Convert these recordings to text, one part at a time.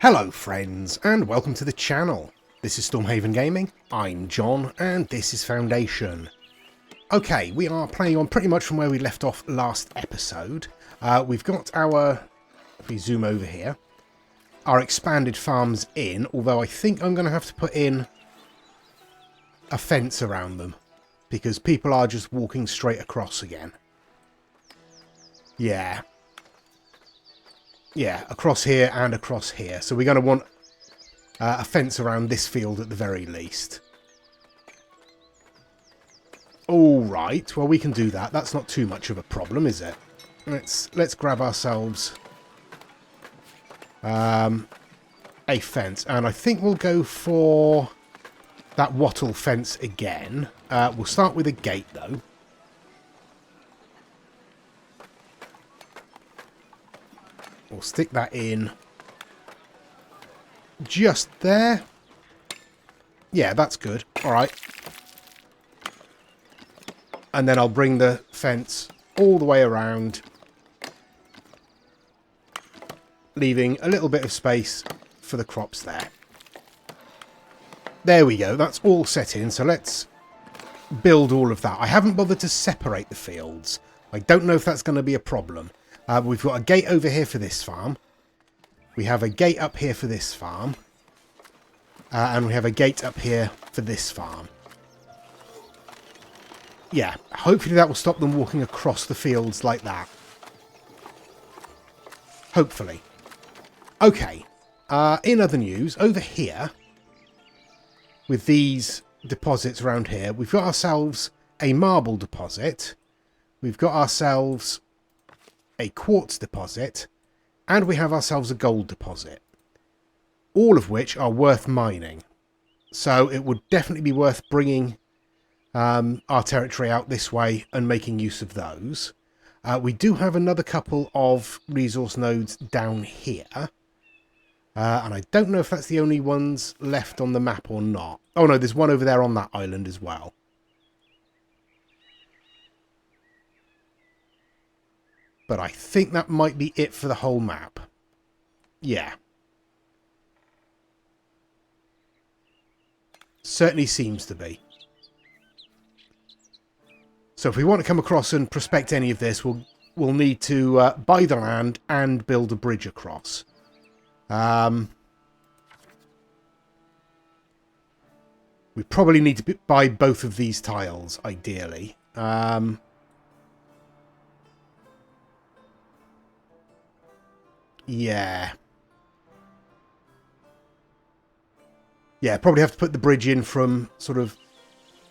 Hello friends, and welcome to the channel. This is Stormhaven Gaming, I'm John, and this is Foundation. Okay, we are playing on pretty much from where we left off last episode. We've got our, if we zoom over here, our expanded farms in, although I think I'm going to have to put in a fence around them, because people are just walking straight across again. Yeah, across here and across here. So we're going to want a fence around this field at the very least. Alright, well we can do that. That's not too much of a problem, is it? Let's grab ourselves a fence. And I think we'll go for that wattle fence again. We'll start with a gate though. We'll stick that in just there. Yeah, that's good. All right. And then I'll bring the fence all the way around, leaving a little bit of space for the crops there. There we go. That's all set in. So let's build all of that. I haven't bothered to separate the fields. I don't know if that's going to be a problem. We've got a gate over here for this farm. We have a gate up here for this farm. And we have a gate up here for this farm. Yeah, hopefully that will stop them walking across the fields like that. Hopefully. Okay. In other news, over here, with these deposits around here, we've got ourselves a marble deposit. We've got ourselves a quartz deposit, and we have ourselves a gold deposit, all of which are worth mining. So it would definitely be worth bringing our territory out this way and making use of those. We do have another couple of resource nodes down here, and I don't know if that's the only ones left on the map or not. Oh no, there's one over there on that island as well. But I think that might be it for the whole map. Yeah. Certainly seems to be. So if we want to come across and prospect any of this, we'll need to buy the land and build a bridge across. We probably need to buy both of these tiles, ideally. Yeah. Yeah, probably have to put the bridge in from sort of,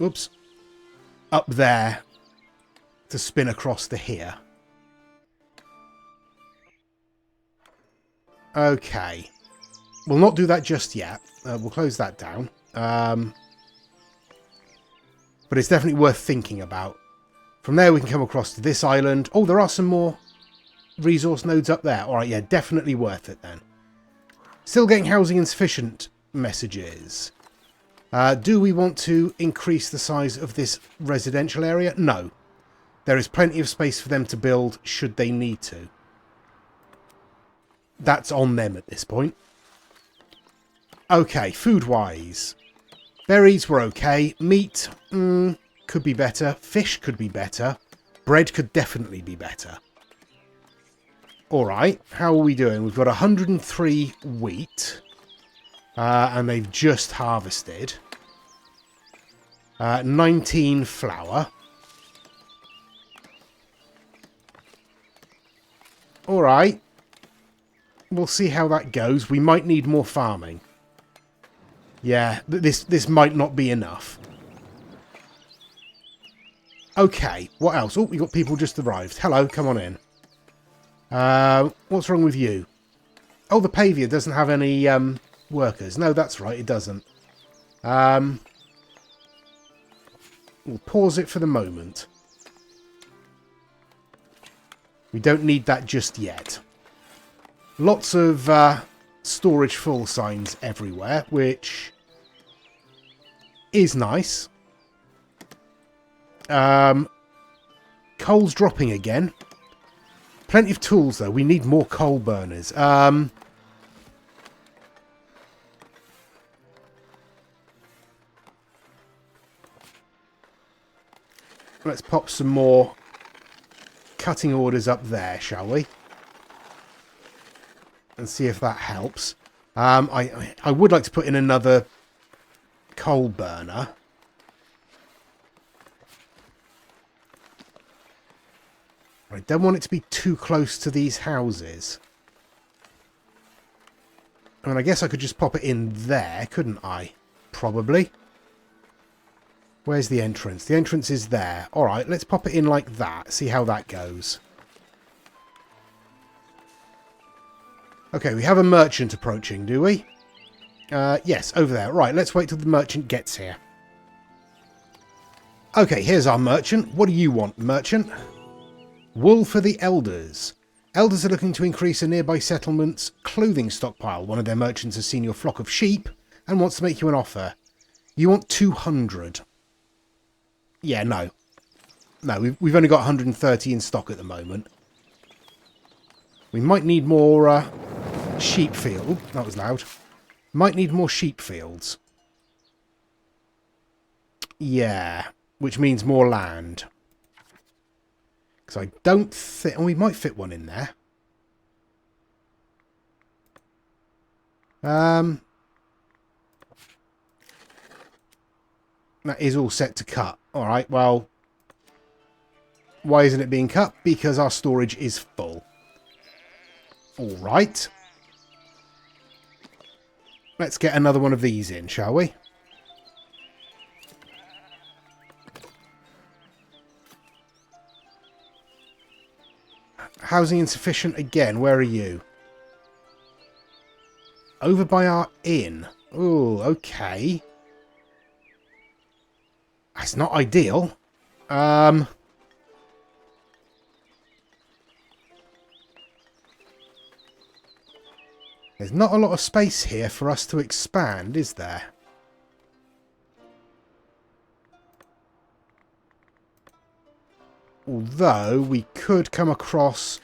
oops, up there to spin across to here. Okay. We'll not do that just yet. We'll close that down. But it's definitely worth thinking about. From there we can come across to this island. Oh, there are some more resource nodes up there. Alright, yeah, definitely worth it then. Still getting housing insufficient messages. Do we want to increase the size of this residential area? No. There is plenty of space for them to build should they need to. That's on them at this point. Okay, food-wise. Berries were okay. Meat, could be better. Fish could be better. Bread could definitely be better. Alright, how are we doing? We've got 103 wheat. And they've just harvested. 19 flour. Alright. We'll see how that goes. We might need more farming. Yeah, this might not be enough. Okay, what else? Oh, we got people just arrived. Hello, come on in. What's wrong with you? Oh, the pavior doesn't have any workers. No, that's right, it doesn't. We'll pause it for the moment. We don't need that just yet. Lots of storage full signs everywhere, which is nice. Coal's dropping again. Plenty of tools, though. We need more coal burners. Let's pop some more cutting orders up there, shall we? And see if that helps. I would like to put in another coal burner. I don't want it to be too close to these houses. I mean, I guess I could just pop it in there, couldn't I? Probably. Where's the entrance? The entrance is there. Alright, let's pop it in like that. See how that goes. Okay, we have a merchant approaching, do we? Yes, over there. Right, let's wait till the merchant gets here. Okay, here's our merchant. What do you want, merchant? Wool for the elders. Elders are looking to increase a nearby settlement's clothing stockpile. One of their merchants has seen your flock of sheep and wants to make you an offer. You want 200. Yeah, no. No, we've only got 130 in stock at the moment. We might need more sheep field. That was loud. Might need more sheep fields. Yeah, which means more land. Because I don't think... Oh, we might fit one in there. That is all set to cut. Alright, well... Why isn't it being cut? Because our storage is full. Alright. Let's get another one of these in, shall we? Housing insufficient again. Where are you? Over by our inn. Oh, okay. That's not ideal. There's not a lot of space here for us to expand, is there? Although we could come across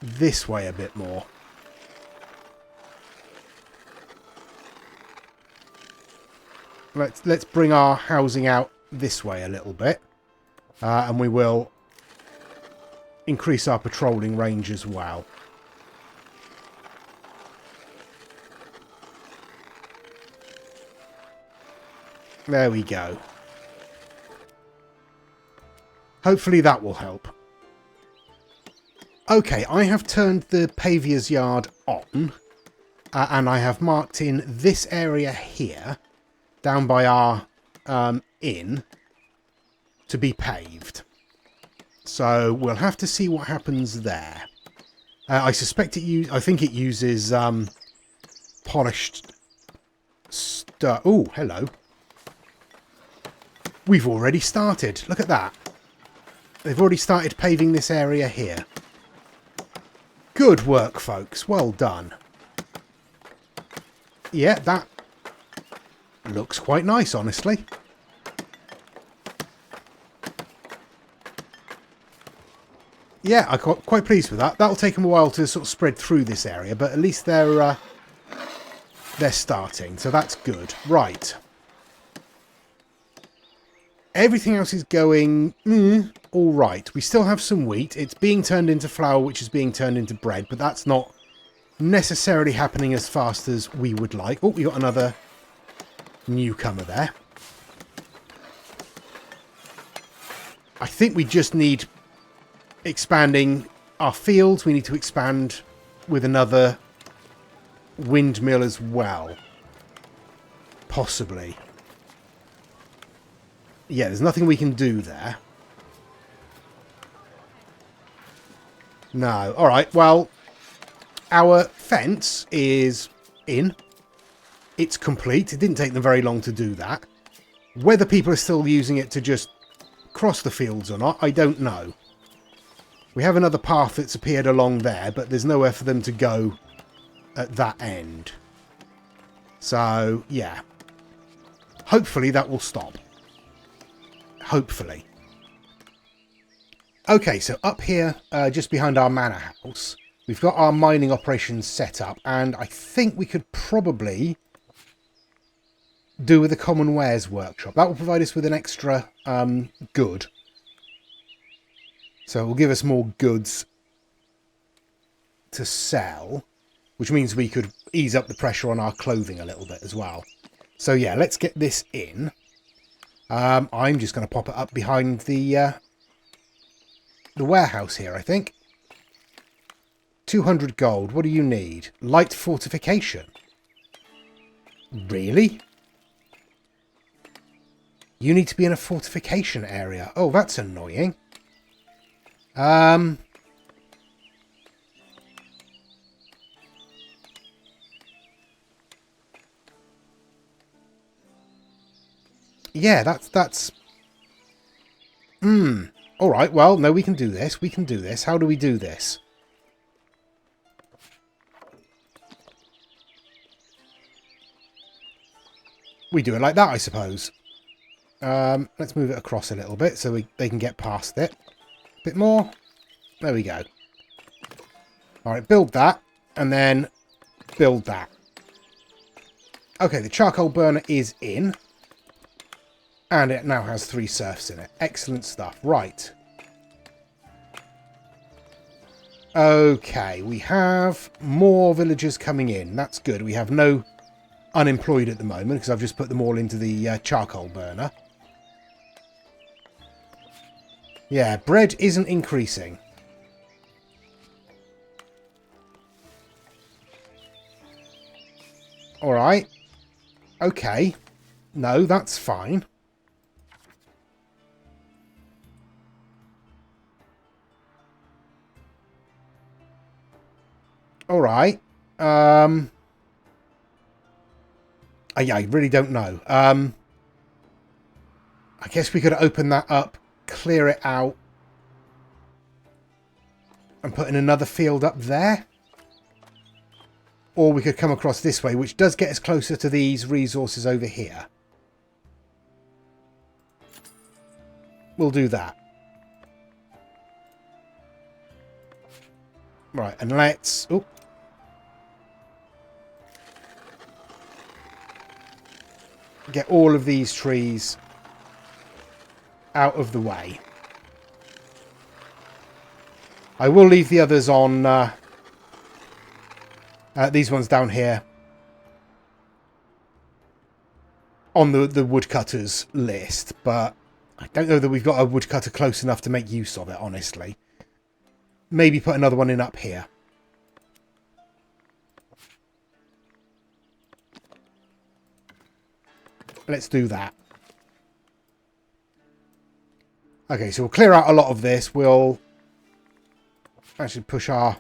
this way a bit more. Let's bring our housing out this way a little bit. And we will increase our patrolling range as well. There we go. Hopefully that will help. Okay, I have turned the paviour's yard on. And I have marked in this area here, down by our inn, to be paved. So we'll have to see what happens there. I suspect I think it uses polished stuff. Oh, hello. We've already started. Look at that. They've already started paving this area here. Good work, folks. Well done. Yeah, that looks quite nice, honestly. Yeah, I'm quite pleased with that. That'll take them a while to sort of spread through this area, but at least they're starting, so that's good. Right. Everything else is going all right. We still have some wheat. It's being turned into flour, which is being turned into bread, but that's not necessarily happening as fast as we would like. Oh, we got another newcomer there. I think we just need expanding our fields. We need to expand with another windmill as well. Possibly. Yeah, there's nothing we can do there. No. Alright, well, our fence is in. It's complete. It didn't take them very long to do that. Whether people are still using it to just cross the fields or not, I don't know. We have another path that's appeared along there, but there's nowhere for them to go at that end. So, yeah. Hopefully that will stop. Hopefully. Okay, so up here, just behind our manor house, we've got our mining operations set up, and I think we could probably do with the Common Wares Workshop. That will provide us with an extra good. So it will give us more goods to sell, which means we could ease up the pressure on our clothing a little bit as well. So yeah, let's get this in. I'm just going to pop it up behind the warehouse here, I think. 200 gold. What do you need? Light fortification. Really? You need to be in a fortification area. Oh, that's annoying. Yeah, that's... Alright, well, no, we can do this. We can do this. How do we do this? We do it like that, I suppose. Let's move it across a little bit so they can get past it. A bit more. There we go. Alright, build that. And then build that. Okay, the charcoal burner is in. And it now has 3 serfs in it. Excellent stuff. Right. Okay, we have more villagers coming in. That's good. We have no unemployed at the moment because I've just put them all into the charcoal burner. Yeah, bread isn't increasing. Alright. Okay. No, that's fine. Alright. I really don't know. I guess we could open that up, clear it out, and put in another field up there. Or we could come across this way, which does get us closer to these resources over here. We'll do that. Right, and let's... Oh. Get all of these trees out of the way. I will leave the others on... these ones down here on the woodcutters list, but I don't know that we've got a woodcutter close enough to make use of it, honestly. Maybe put another one in up here. Let's do that. Okay, so we'll clear out a lot of this. We'll actually push our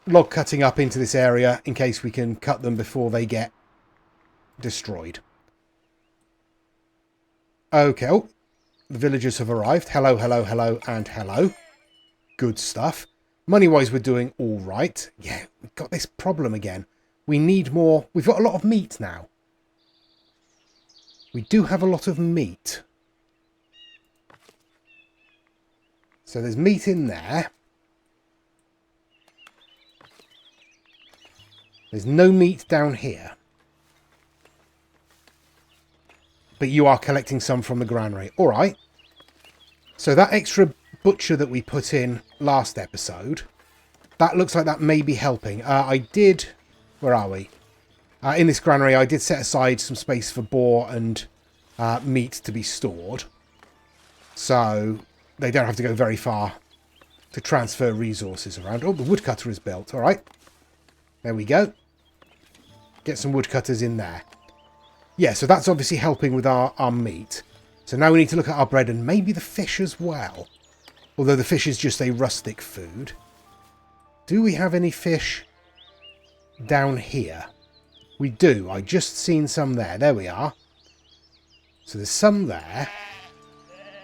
log cutting up into this area in case we can cut them before they get destroyed. Okay, oh, the villagers have arrived. Hello, hello, hello, and hello. Good stuff. Money-wise, we're doing all right. Yeah, we've got this problem again. We need more. We've got a lot of meat now. We do have a lot of meat. So there's meat in there. There's no meat down here. But you are collecting some from the granary. All right. So that extra butcher that we put in last episode, that looks like that may be helping. I did... Where are we? In this granary, I did set aside some space for boar and meat to be stored. So they don't have to go very far to transfer resources around. Oh, the woodcutter is built. All right. There we go. Get some woodcutters in there. Yeah, so that's obviously helping with our meat. So now we need to look at our bread and maybe the fish as well. Although the fish is just a rustic food. Do we have any fish down here? We do. I just seen some there. There we are. So there's some there.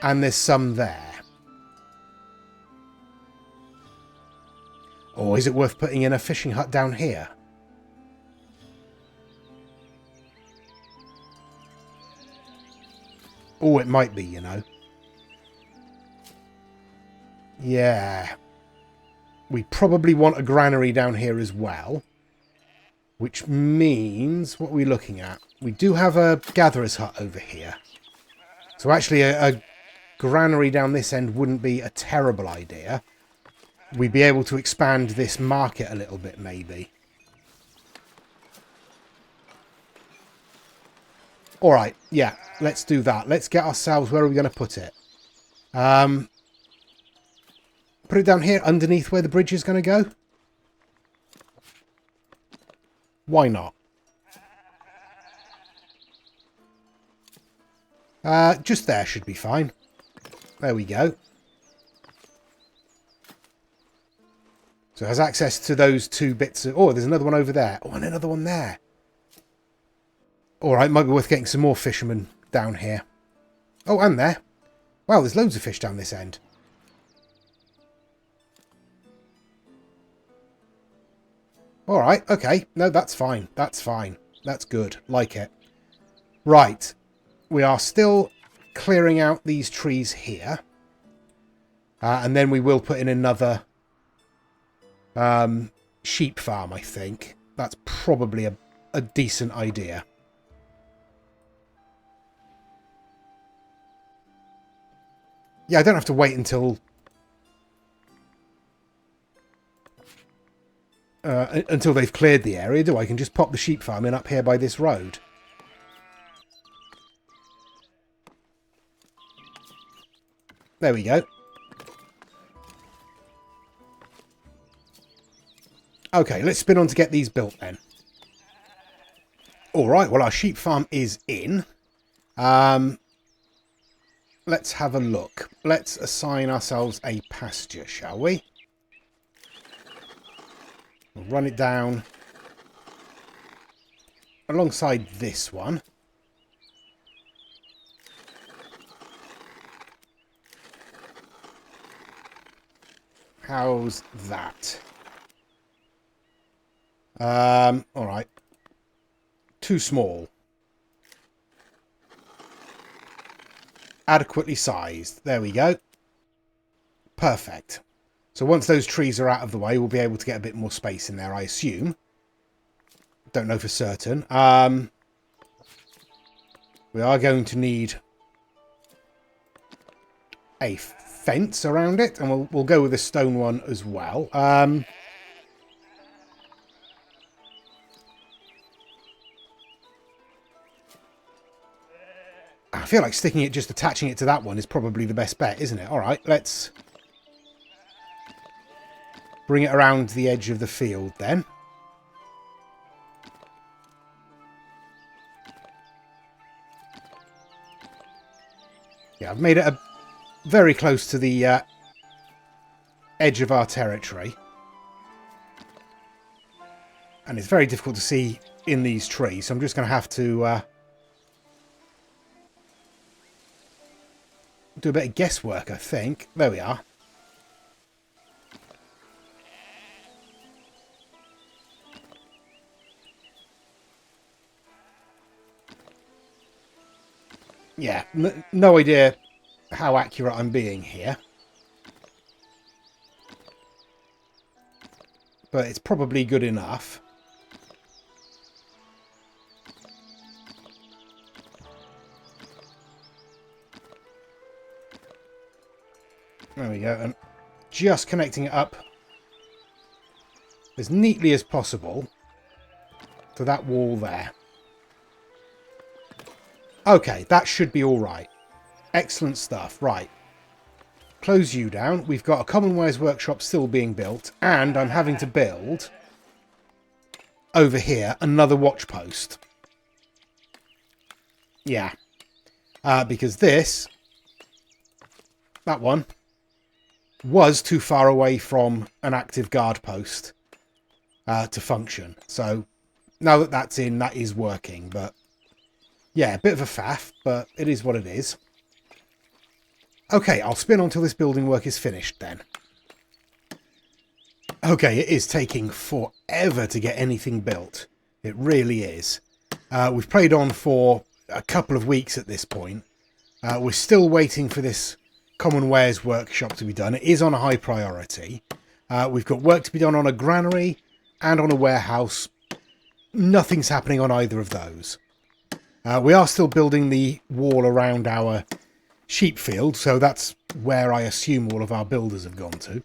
And there's some there. Or is it worth putting in a fishing hut down here? Oh, it might be, you know. Yeah. We probably want a granary down here as well. Which means, what are we looking at? We do have a gatherer's hut over here. So actually a granary down this end wouldn't be a terrible idea. We'd be able to expand this market a little bit, maybe. Alright, yeah, let's do that. Let's get ourselves... Where are we going to put it? Put it down here, underneath where the bridge is going to go? Why not? Just there should be fine. There we go. So it has access to those two bits of... Oh, there's another one over there. Oh, and another one there. Alright, might be worth getting some more fishermen down here. Oh, and there. Wow, there's loads of fish down this end. Alright, okay. No, that's fine. That's fine. That's good. Like it. Right. We are still clearing out these trees here. And then we will put in another sheep farm, I think. That's probably a decent idea. Yeah, I don't have to wait until they've cleared the area, do I? I can just pop the sheep farm in up here by this road. There we go. Okay, let's spin on to get these built then. Alright, well our sheep farm is in. Let's have a look. Let's assign ourselves a pasture, shall we? We'll run it down alongside this one. How's that? Alright. Too small. Adequately sized. There we go. Perfect. So once those trees are out of the way, we'll be able to get a bit more space in there, I assume. Don't know for certain. We are going to need a fence around it, and we'll go with a stone one as well. I feel like sticking it, just attaching it to that one is probably the best bet, isn't it? Alright, let's bring it around the edge of the field then. Yeah, I've made it very close to the edge of our territory. And it's very difficult to see in these trees, so I'm just going to have to do a bit of guesswork, I think. There we are. Yeah, no idea how accurate I'm being here. But it's probably good enough. There we go. And just connecting it up as neatly as possible to that wall there. Okay, that should be all right. Excellent stuff. Right. Close you down. We've got a common wares workshop still being built, and I'm having to build over here another watch post. Yeah. Because that one, was too far away from an active guard post to function. So now that that's in, that is working. But yeah, a bit of a faff, but it is what it is. Okay, I'll spin until this building work is finished then. Okay, it is taking forever to get anything built. It really is. We've played on for a couple of weeks at this point. We're still waiting for this common wares workshop to be done. It is on a high priority. We've got work to be done on a granary and on a warehouse. nothing's happening on either of those. We are still building the wall around our sheep field, so that's where I assume all of our builders have gone to.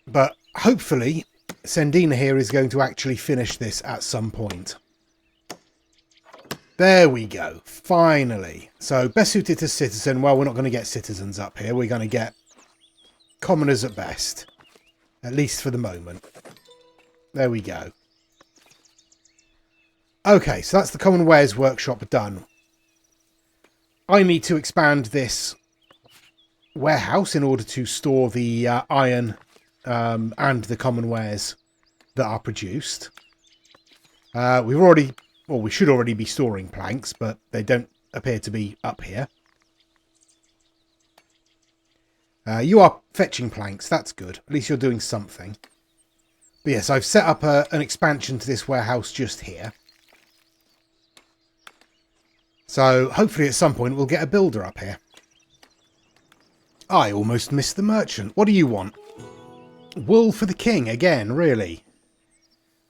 But hopefully, Sendina here is going to actually finish this at some point. There we go. Finally. So, best suited to citizen. Well, we're not going to get citizens up here. We're going to get commoners at best. At least for the moment. There we go. Okay, so that's the Common Wares Workshop done. I need to expand this warehouse in order to store the iron and the common wares that are produced. We should already be storing planks, but they don't appear to be up here. You are fetching planks, that's good. At least you're doing something. But yes, I've set up an expansion to this warehouse just here. So hopefully at some point we'll get a builder up here. I almost missed the merchant. What do you want? Wool for the king again, really?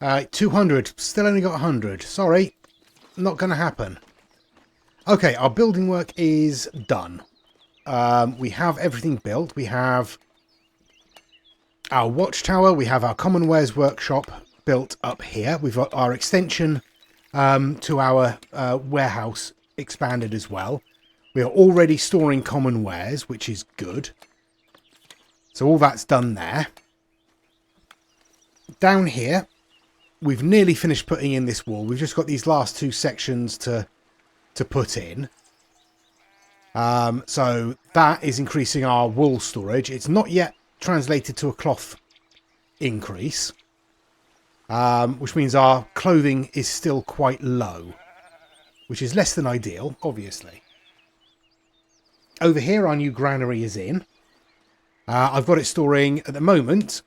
200. Still only got 100. Sorry. Not going to happen. Okay, our building work is done. We have everything built. We have our watchtower. We have our Common Wares Workshop built up here. We've got our extension to our warehouse expanded as well. We are already storing common wares, which is good. So all that's done there. Down here, we've nearly finished putting in this wall. We've just got these last two sections to put in. So that is increasing our wool storage. It's not yet translated to a cloth increase, which means our clothing is still quite low, which is less than ideal, obviously. Over here, our new granary is in. I've got it storing, at the moment,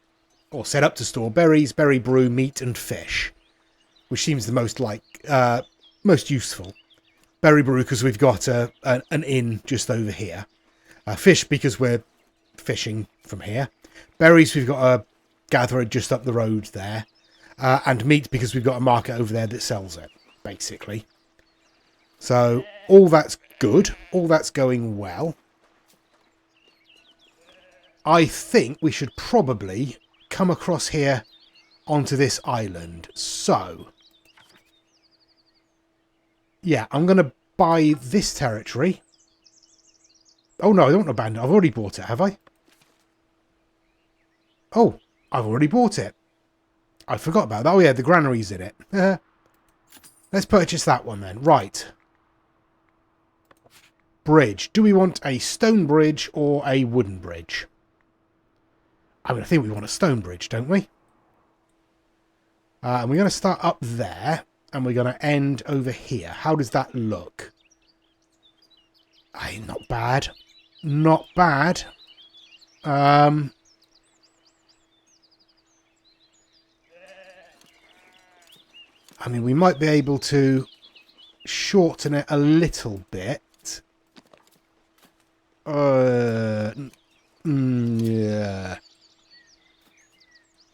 or set up to store, berries, berry brew, meat and fish, which seems the most useful. Berry brew because we've got an inn just over here. Fish because we're fishing from here. Berries, we've got a gatherer just up the road there. And meat because we've got a market over there that sells it, basically. So all that's good. All that's going well. I think we should probably come across here onto this island. So, yeah, I'm going to buy this territory. Oh no, I don't want to abandon it. I've already bought it, have I? Oh, I've already bought it. I forgot about that. Oh yeah, the granary's in it. Let's purchase that one then. Right. Bridge. Do we want a stone bridge or a wooden bridge? I mean, I think we want a stone bridge, don't we? And we're going to start up there, and we're going to end over here. How does that look? Not bad. Not bad. I mean, we might be able to shorten it a little bit. Yeah.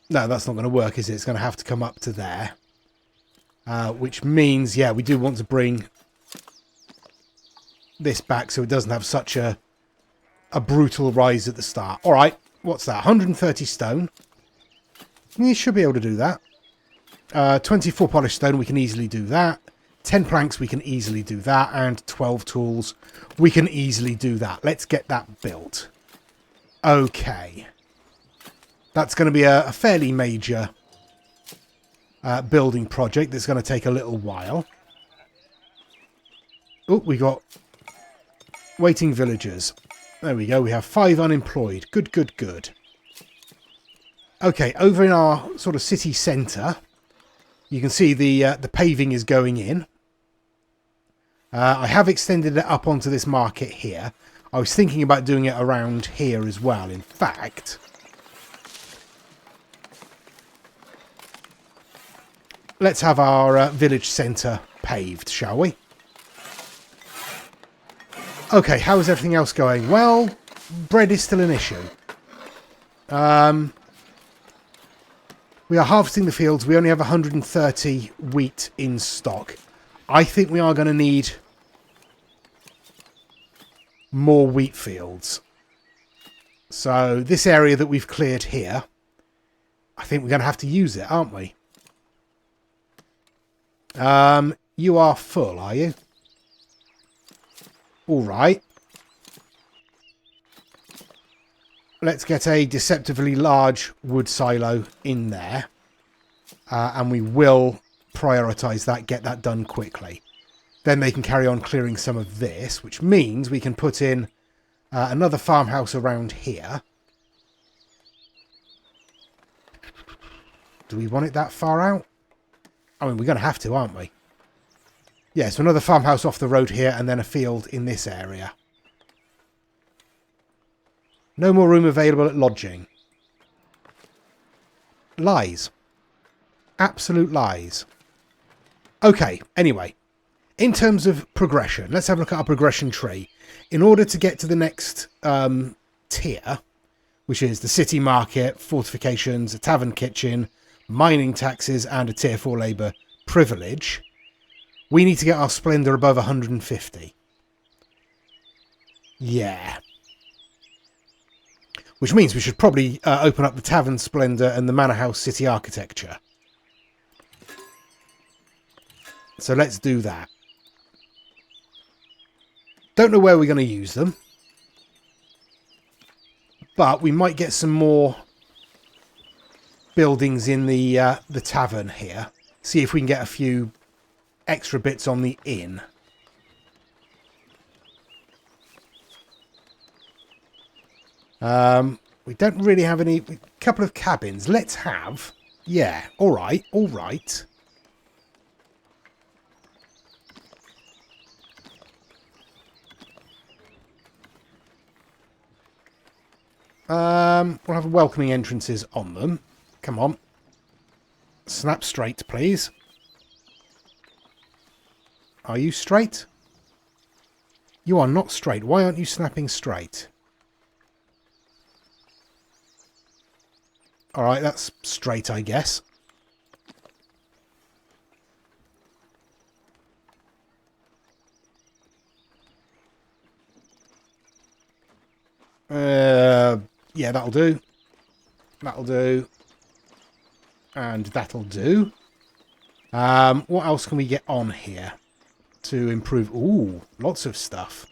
No, that's not going to work, is it? It's going to have to come up to there. Which means, yeah, we do want to bring this back so it doesn't have such a brutal rise at the start. All right, what's that? 130 stone. You should be able to do that. 24 polished stone, we can easily do that. 10 planks, we can easily do that. And 12 tools, we can easily do that. Let's get that built. Okay. That's going to be a fairly major building project that's going to take a little while. Oh, we got waiting villagers. There we go. We have 5 unemployed. Good, good, good. Okay, over in our sort of city centre, you can see the paving is going in. I have extended it up onto this market here. I was thinking about doing it around here as well. In fact, let's have our village centre paved, shall we? Okay, how is everything else going? Well, bread is still an issue. We are harvesting the fields. We only have 130 wheat in stock. I think we are going to need more wheat fields. So this area that we've cleared here, I think we're going to have to use it, aren't we? You are full, are you? All right. Let's get a deceptively large wood silo in there. And we will prioritise that, get that done quickly. Then they can carry on clearing some of this, which means we can put in another farmhouse around here. Do we want it that far out? I mean, we're going to have to, aren't we? Yeah, so another farmhouse off the road here and then a field in this area. No more room available at lodging. Lies. Absolute lies. Okay, anyway. In terms of progression, let's have a look at our progression tree. In order to get to the next tier, which is the city market, fortifications, a tavern kitchen, mining taxes, and a tier 4 labour privilege, we need to get our splendour above 150. Yeah. Which means we should probably open up the tavern splendour and the manor house city architecture. So let's do that. Don't know where we're going to use them. But we might get some more buildings in the tavern here. See if we can get a few extra bits on the inn. We don't really have any... A couple of cabins. Let's have... Yeah, alright, alright. We'll have welcoming entrances on them. Come on. Snap straight, please. Are you straight? You are not straight. Why aren't you snapping straight? Alright, that's straight, I guess. Yeah, that'll do. That'll do. And that'll do. What else can we get on here to improve? Ooh, lots of stuff.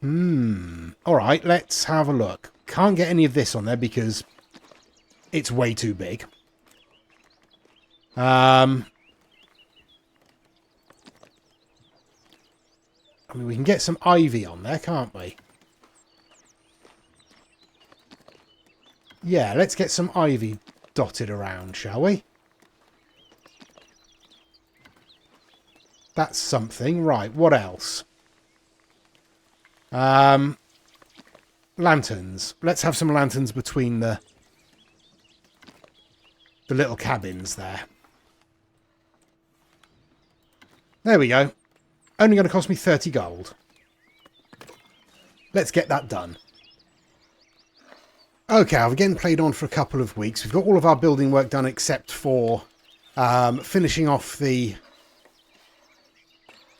Alright, let's have a look. Can't get any of this on there because it's way too big. I mean, we can get some ivy on there, can't we? Yeah, let's get some ivy dotted around, shall we? That's something. Right, what else? Lanterns. Let's have some lanterns between the little cabins there. There we go. Only going to cost me 30 gold. Let's get that done. Okay, I've again played on for a couple of weeks. We've got all of our building work done except for finishing off the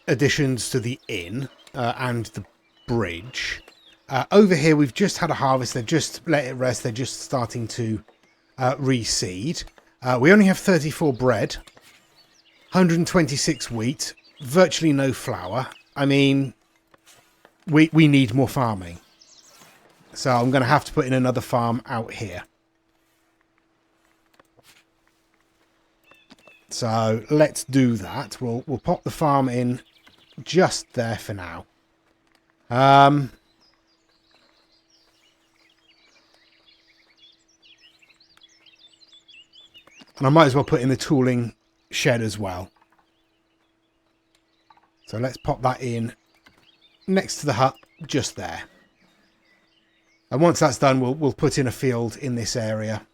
additions to the inn and the bridge. Over here, we've just had a harvest. They've just let it rest. They're just starting to reseed. We only have 34 bread, 126 wheat, virtually no flour. I mean, we need more farming. So I'm going to have to put in another farm out here. So let's do that. We'll pop the farm in just there for now. And I might as well put in the tooling shed as well. So let's pop that in next to the hut, just there. And once that's done, we'll put in a field in this area.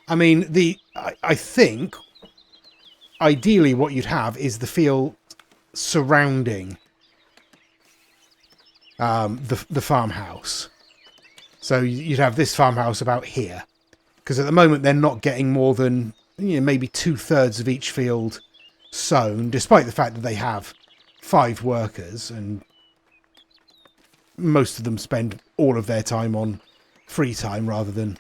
I mean, I think ideally what you'd have is the field surrounding the farmhouse. So you'd have this farmhouse about here. Because at the moment they're not getting more than, you know, maybe 2/3 of each field sown, despite the fact that they have 5 workers, and most of them spend all of their time on free time rather than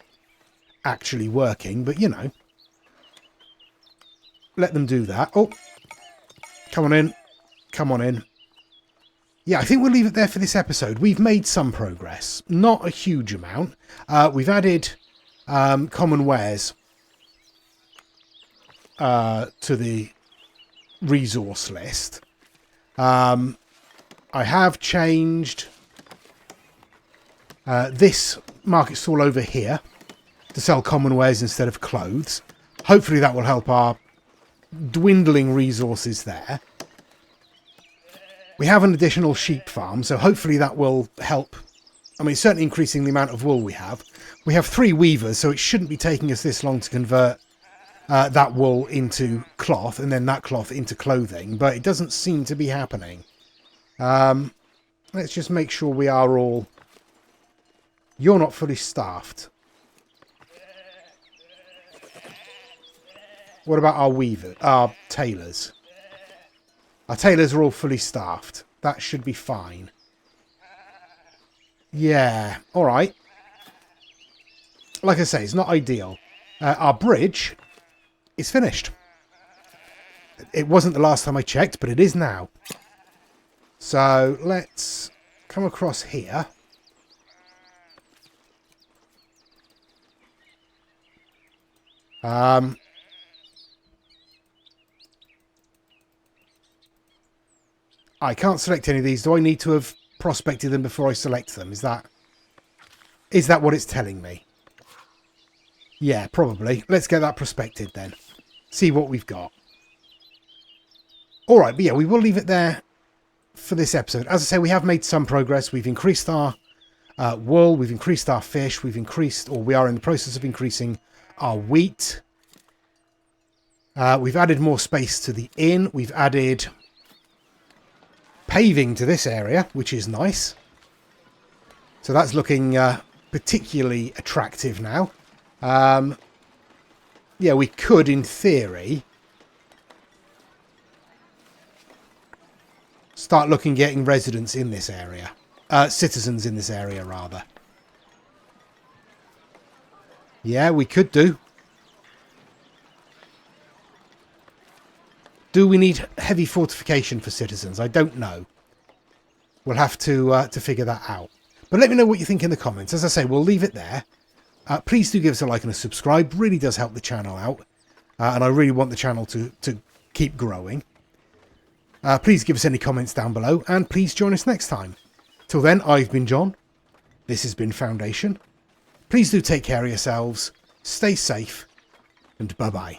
actually working. But, you know, let them do that. Oh, come on in. Come on in. Yeah, I think we'll leave it there for this episode. We've made some progress. Not a huge amount. We've added common wares to the resource list. I have changed this market stall over here to sell common wares instead of clothes. Hopefully that will help our dwindling resources there. We have an additional sheep farm, so hopefully that will help. I mean, certainly increasing the amount of wool we have. We have 3 weavers, so it shouldn't be taking us this long to convert that wool into cloth, and then that cloth into clothing, but it doesn't seem to be happening. Let's just make sure we are all... You're not fully staffed. What about our tailors? Our tailors are all fully staffed. That should be fine. Yeah, alright. Like I say, it's not ideal. Our bridge is finished. It wasn't the last time I checked, but it is now. So let's come across here. I can't select any of these. Do I need to have prospected them before I select them? Is that what it's telling me? Yeah, probably. Let's get that prospected then. See what we've got. All right, but yeah, we will leave it there for this episode. As I say, we have made some progress. We've increased our wool. We've increased our fish. We've increased, or we are in the process of increasing our wheat. We've added more space to the inn. We've added paving to this area, which is nice. So that's looking particularly attractive now. Yeah, we could, in theory, start looking getting residents in this area. Citizens in this area, rather. Yeah, we could do. Do we need heavy fortification for citizens? I don't know. We'll have to figure that out. But let me know what you think in the comments. As I say, we'll leave it there. Please do give us a like and a subscribe. Really does help the channel out. And I really want the channel to keep growing. Please give us any comments down below. And please join us next time. Till then, I've been John. This has been Foundation. Please do take care of yourselves. Stay safe. And bye-bye.